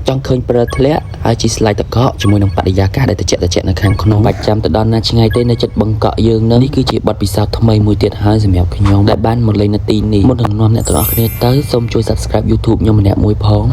ចង់ឃើញប្រើធ្លាក់ហើយជីស្លាយតកកជាមួយនឹងបរិយាកាសដែលត្រជាក់នៅខាងក្នុងបាច់ចាំទៅដល់ណាឆ្ងាយទេនៅចិត្តបង្កក់យើងនេះគឺជាបទពិសោធន៍ថ្មីមួយទៀតហើយសម្រាប់ខ្ញុំដែលបានមកលេងនៅទីនេះមុននឹងនាំអ្នកទាំងអស់គ្នាទៅសូមជួយ Subscribe YouTube ខ្ញុំម្នាក់មួយផង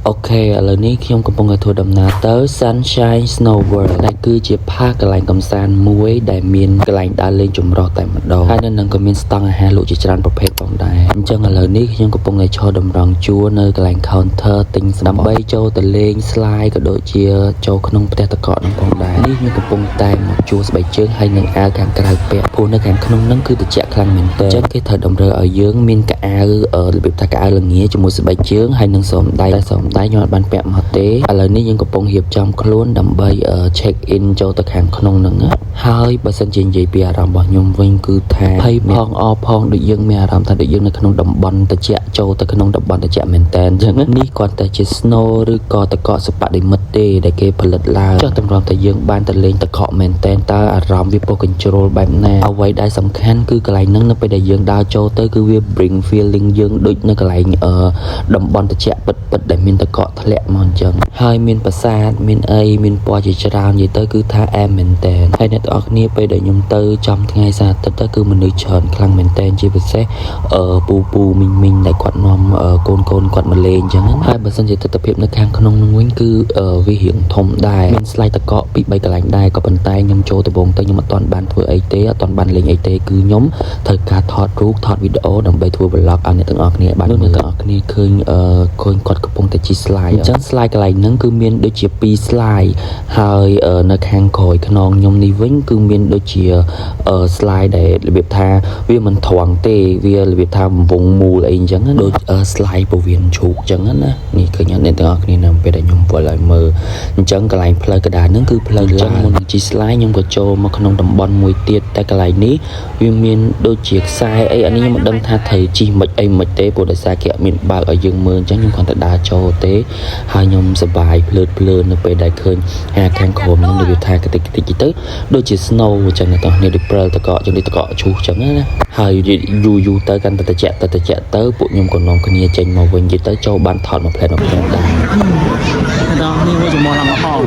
អូខេឥឡូវនេះខ្ញុំកំពុងតែធ្វើដំណើរទៅ Sunshine Snow World ដែលគឺជាផាកកន្លែងកំសាន្តមួយដែលមានកន្លែងដើរលេងចម្រុះតែម្ដងហើយនៅនឹងក៏មានស្តង់អាហារលក់ជាច្រើនប្រភេទផងដែរអញ្ចឹងឥឡូវនេះខ្ញុំកំពុងតែឈរតម្រង់ជួរនៅកន្លែង counter ទិញដើម្បីចូលទៅលេង slide ក៏ដូចជាចូលក្នុងផ្ទះតកកនឹងផងដែរនេះខ្ញុំកំពុងតែមកជួរស្បែកជើងហើយនឹងអាវខាងក្រៅពាក់ព្រោះនៅខាងក្នុងហ្នឹងគឺត្រជាក់ខ្លាំងមែនទែនអញ្ចឹងគេត្រូវតម្រូវឲ្យយើងមានកៅអៅរបៀបថាកៅអៅល្ងាជាមួយស្បែកជើងហើយនឹងសូមដៃខ្ញុំអត់បានពាក់មកទេឥឡូវនេះយើងកំពុងរៀបចំខ្លួនដើម្បី check in ចូលទៅខាងក្នុងហ្នឹងហើយបើសិនជានិយាយពីអារម្មណ៍របស់ខ្ញុំវិញគឺថាភ័យផងអផងដូចយើងមានអារម្មណ៍ថាដូចយើងនៅក្នុងតំបន់ត្រជាក់ចូលទៅក្នុងតំបន់ត្រជាក់មែនតើអញ្ចឹងនេះគាត់តែជា snow ឬក៏តកកសិប្បនិមិត្តទេដែលគេផលិតឡើងចុះតម្រាំតែយើងបានទៅលេងតកកមែនតើតើអារម្មណ៍វាពោះ control បែបណាអ្វីដែលសំខាន់គឺកន្លែងហ្នឹងនៅពេលដែលយើងដើរចូលទៅគឺវា bring feeling យើងដូចនៅកន្លែងតំបន់ត្រជាក់ពិតដែលមានតកកធ្លាក់មកអញ្ចឹងហើយមានប្រាសាទមានអីមានពណ៌ជាច្រើននិយាយទៅគឺថាអែមមែនតើហើយអ្នកទាំងអស់គ្នាពេលដែលខ្ញុំទៅចំថ្ងៃសៅរ៍អាទិត្យទៅគឺមនុស្សច្រើនខ្លាំងមែនតើជាពិសេសពូមីងដែលគាត់នាំកូនគាត់មកលេងអញ្ចឹងហើយបើសិនជាទស្សនវិជ្ជានៅខាងក្នុងនោះវិញគឺវារៀងធំដែរមានស្លាយតកកពី3កន្លែងដែរក៏ប៉ុន្តែខ្ញុំចូលដំបូងទៅខ្ញុំអត់ទាន់បានធ្វើអីទេអត់ទាន់បានលេងអីទេគឺខ្ញុំត្រូវការថតរូបថតវីដេអូដើម្បីធ្វើ vlog ឲ្យអ្នកទាំងអស់គ្នាបានអ្នកទាំងអស់គ្នាឃើញគាត់កំពុងតែជិះ slide អញ្ចឹង slide កន្លែងហ្នឹងគឺមានដូចជា2 slide ហើយនៅខាងក្រោយខ្នងខ្ញុំនេះវិញគឺមានដូចជាslide ដែលរបៀបថាវាមិនត្រង់ទេវារបៀបថាវងមូលអីអញ្ចឹងដូច slide ពោះវៀនឈូកអញ្ចឹងណានេះឃើញអ្នកទាំងអស់គ្នានៅពេលដែលខ្ញុំវិលឲ្យមើលអញ្ចឹងកន្លែងផ្លូវកណ្ដាលហ្នឹងគឺផ្លូវឡើងមុននឹងជិះ slide ខ្ញុំក៏ចូលមកក្នុងតំបន់មួយទៀតតែកន្លែងនេះវាមានដូចជាខ្សែអីអានេះខ្ញុំមិនដឹងថាត្រូវជិះមិនអីមិនទេព្រោះដោយសារគេអត់មានបើកឲ្យយើងមើលអញ្ចឹងខ្ញុំគ្រាន់តែដើរចូលទេហើយខ្ញុំសប្បាយភ្លើតនៅពេលដែលឃើញខាងក្រោមហ្នឹងដូចថាតិចទៅដូចជា snow អញ្ចឹងអ្នកទាំងគ្នាដូចព្រិលតកកអញ្ចឹងដូចតកកឈូសអញ្ចឹងណាហើយយូរទៅកាន់តែត្រជាក់ទៅពួកខ្ញុំក៏នាំគ្នាចេញមកវិញទៅចូលបានថតមួយផ្លែដែរដល់នេះវាចំហឡើងក្រហម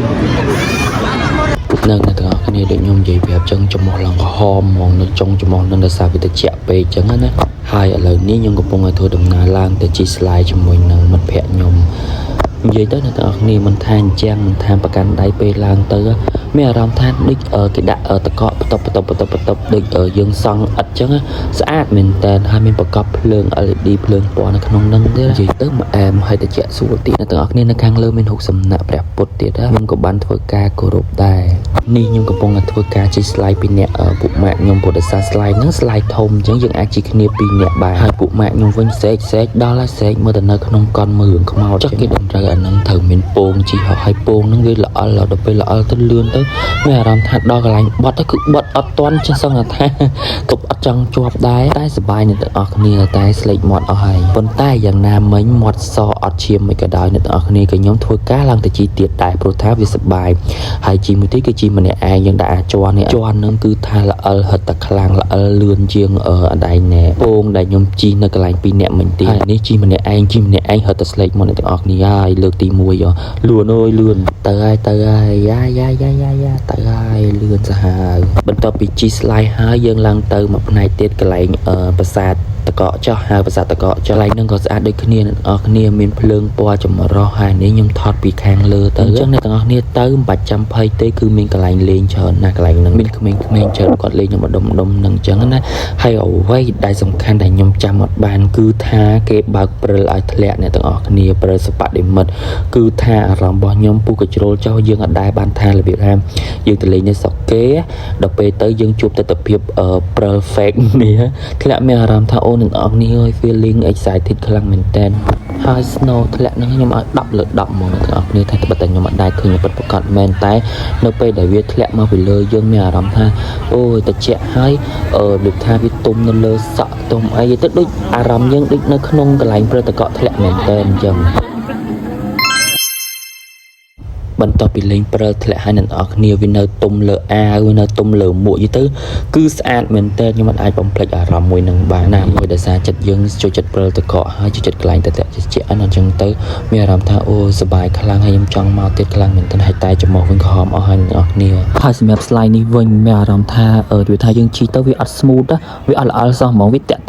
នៅអ្នកទាំងអស់គ្នាដូចខ្ញុំនិយាយប្រាប់អញ្ចឹងចំហឡើងក្រហមហ្មងនៅចុងចំហនឹងដោយសារវាត្រជាក់ពេកអញ្ចឹងណាហើយឥឡូវនេះខ្ញុំកំពុងតែធ្វើដំណើរឡើងទៅជិះ slide ជាមួយនឹងមិត្តភ័ក្តិខ្ញុំនិយាយទៅអ្នកទាំងអស់គ្នាមិនថាអញ្ចឹងមិនថាប្រកាន់ដៃពេលឡើងទៅមានអារម្មណ៍ថាដូចគេដាក់តកកបន្ទប់ដូចយើងសង់ឥតអញ្ចឹងស្អាតមែនតើហើយមានប្រកបភ្លើង LED ភ្លើងពណ៌នៅក្នុងហ្នឹងទៀតនិយាយទៅមកអែមហើយតិចស្រួលទៀតអ្នកទាំងអស់គ្នានៅខាងលើមានរូបសំណាកព្រះពុទ្ធទៀតខ្ញុំក៏បានធ្វើការគោរពដែរនេះខ្ញុំកំពុងតែធ្វើការជិះ slide ពីអ្នកពួកម៉ាក់ខ្ញុំពុទ្ធសាស slide ហ្នឹង slide ធំអញ្ចឹងយើងអាចជិះគ្នា2នាក់បានហើយពួកម៉ាក់ខ្ញុំវិញសេកដល់ហើយសេកមើលទៅនៅក្នុងកន់មើលរឿងខ្មោចចុះគេតម្រូវអាហ្នឹងត្រូវមានពងជិះហើយពងហ្នឹងវាល្អិលដល់ពេលល្អិលទៅលឿនទៅមានអារម្មណ៍ថាដល់កន្លែងបត់ទៅគឺបត់អត់ទាន់ចេះសឹងថាទប់អត់ចង់ជាប់ដែរតែសប្បាយអ្នកទាំងអស់គ្នាតែស្លេកមាត់អស់ហើយប៉ុន្តែយ៉ាងណាមិញមាត់សអត់ឈាមមិនក៏ដោយអ្នកទាំងអស់គ្នាក៏ខ្ញុំធ្វើការឡើងទៅជីទៀតដែរព្រោះថាវាសប្បាយហើយជីមួយទៀតគឺជីម្នាក់ឯងយើងដាក់អាចជន់ហ្នឹងគឺថាល្អិលហិតតែខ្លាំងល្អិលលឿនជាងអដែងណែពងដែលខ្ញុំជីនៅកន្លែង2នាក់មិញទៀតហើយនេះជីម្នាក់ឯងហិតតែស្លេកមាត់អ្នកទាំងអស់គ្នាហើយលើកទី1លឿនអើយលឿនទៅហើយយ៉ាទៅហើយលឿនសាហាវបន្ទាប់ពីជី slide ហើយយើងឡើងទៅមួយផ្នែកទៀតកន្លែងប្រាសាទតកកចោះហៅប្រាសាទតកកចុះកន្លែងហ្នឹងក៏ស្អាតដូចគ្នាអ្នកទាំងអស់គ្នាមានភ្លើងពណ៌ចម្រុះហើយនេះខ្ញុំថតពីខាងលើទៅអញ្ចឹងអ្នកទាំងអស់គ្នាទៅមិនបាច់ចាំភ័យទេគឺមានកន្លែងលេងច្រើនណាស់កន្លែងហ្នឹងមានក្មេងៗច្រើនគាត់លេងនៅម្ដុំហ្នឹងអញ្ចឹងណាហើយអ្វីដែលសំខាន់ដែលខ្ញុំចាំអត់បានគឺថាគេបើកព្រិលឲ្យធ្លាក់អ្នកទាំងអស់គ្នាព្រិលសិប្បនិមិត្តគឺថាអារម្មណ៍របស់ខ្ញុំពុះកជ្រុលចោះយើងអត់ដែរបានថារបៀបថាយើងទៅលេងនៅស្រុកគេដល់ពេលទៅយើងជួបទស្សនវិជ្ជាព្រិល fake នេះធ្លាក់មានអារម្មណ៍ថាអូនទាំងអស់គ្នាអើយ feeling excited ខ្លាំងមែនតើហើយ snow ធ្លាក់ហ្នឹងខ្ញុំឲ្យ10លើ10ហ្មងអ្នកទាំងអស់គ្នាថាតែខ្ញុំអត់ដែរឃើញពិតប្រាកដមែនតែនៅពេលដែលវាធ្លាក់មកពីលើយើងមានអារម្មណ៍ថាអូយត្រជាក់ហើយដូចថាវាទុំនៅលើសក់ទុំអីទៅដូចអារម្មណ៍យើងដូចនៅក្នុងកន្លែងព្រឹត្តិការណ៍ធ្លាក់មែនតើអញ្ចឹង បន្ទាប់ពីលេងព្រើធ្លាក់ហើយអ្នកនរគ្នាវានៅទុំលើអាវវានៅទុំលើមួកយីទៅគឺស្អាតមែនតើខ្ញុំមិនអាចបំភ្លេចអារម្មណ៍មួយនឹងបានណាមួយដោយសារចិត្តយើងចូលចិត្តព្រើទៅកកហើយចូលចិត្តកន្លែងតែជាអញ្ចឹងទៅមានអារម្មណ៍ថាអូសប្បាយខ្លាំងហើយខ្ញុំចង់មកទៀតខ្លាំងមែនតើហើយតែចំមកវិញក្រហមអស់ហើយអ្នកនរគ្នាហើយសម្រាប់ slide នេះវិញមានអារម្មណ៍ថាវាថាយើងជីទៅវាអត់ smooth វាអត់ល្អសោះហ្មងវាតាក់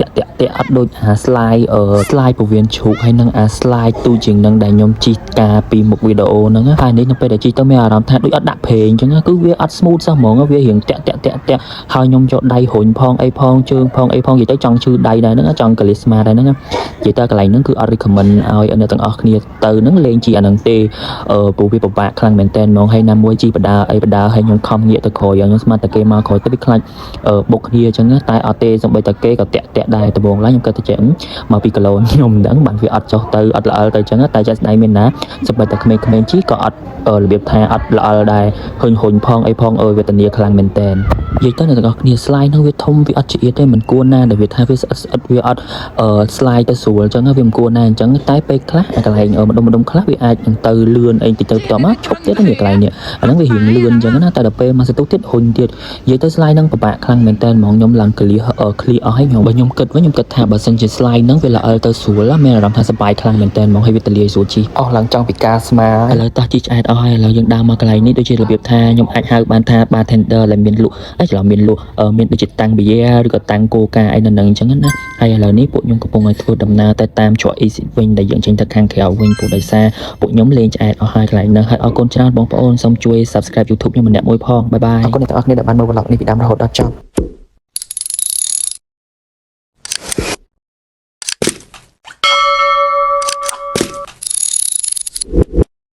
អត់ដូចអា slide ពវៀនឈូកហើយនឹងអា slide ទូជាងនឹងដែលខ្ញុំជីការពីមុខវីដេអូហ្នឹងហើយនេះនៅពេលដែលជីទៅមានអារម្មណ៍ថាដូចអត់ដាក់ប្រេងអញ្ចឹងគឺវាអត់ smooth សោះហ្មងវារៀងតាក់ហើយខ្ញុំយកដៃរុញផងអីផងជើងផងអីផងនិយាយទៅចង់ឈឺដៃដែរហ្នឹងចង់កលិស្មាដែរហ្នឹងនិយាយទៅកន្លែងហ្នឹងគឺអត់ recommend ឲ្យអ្នកទាំងអស់គ្នាទៅហ្នឹងលេងជីអាហ្នឹងទេព្រោះវាពិបាកខ្លាំងមែនតើហ្មងហើយណាមួយជីបដាអីបដាហើយខ្ញុំខំងាកទៅក្រោយខ្ញុំស្មានតែគេមកក្រោយទៅវាខ្លាចបុកគ្នាអញ្ចឹងតែអត់ទេសំបីតែគេក៏តាក់ដែរដំបងឡើងខ្ញុំគិតទៅចេះមកពីគីឡូខ្ញុំមិនដឹងបានវាអត់ចុះទៅអត់ល្អទៅអញ្ចឹងតែចាស់ស្ដាយមានណាសំបីតែក្មេងៗជីក៏អត់របៀបថាអត់ល្អដែរហ៊ុញផងអីផងវេទនាខ្លាំងមែនតើនិយាយទៅអ្នកទាំងអស់គ្នា slide ហ្នឹងវាធំវាអត់ឆ្អៀតទេមិនគួរណាដែលវាថាវាស្អិតវាអត់slide ទៅស្រួលអញ្ចឹងវាមិនគួរណាអញ្ចឹងតែពេលខ្លះអាកន្លែងម្ដុំខ្លះវាអាចនឹងទៅលឿនអីតិចទៅបន្ទាប់មកឈប់ទៀតនេះកន្លែងនេះអាហ្នឹងវារៀងលឿនអញ្ចឹងណាតែដល់ពេលមកសន្ទុះទៀតហ៊ុញទៀតនិយាយទៅ slide ហ្នឹងពិបាកខ្លាំងមែនតើហ្មងខ្ញុំឡើងclear អស់ហើយខ្ញុំគិតថាបើសិនជា slide ហ្នឹងវាល្អទៅស្រួលមានអារម្មណ៍ថាសប្បាយខ្លាំងមែនតើហ្មងហើយវាទលាយស្រួលជីអស់ឡើងចង់ពីការស្មាឥឡូវតោះជីឆ្អែតអស់ហើយឥឡូវយើងដើរមកកន្លែងនេះដូចជារបៀបថាខ្ញុំអាចហៅបានថា bartender ដែលមានលក់ច្រឡំមានលក់មានដូចជាតាំងប៊ីយ៉ាឬក៏តាំងកូកាអីនៅនឹងអញ្ចឹងណាហើយឥឡូវនេះពួកខ្ញុំកំពុងឲ្យធ្វើដំណើរទៅតាមច្រក exit វិញដែលយើងចេញទៅខាងក្រៅវិញព្រោះដោយសារពួកខ្ញុំលេងឆ្អែតអស់ហើយកន្លែងហ្នឹងហើយអរគុណច្រើនបងប្អូនសូមជួយ subscribe YouTube ខ្ញុំម្នាក់មួយផងបាយបាយអរគុណអ្នកទាំងអស់គ្នាដែលបានមើល vlog នេះពីដើមរហូតដល់ចប់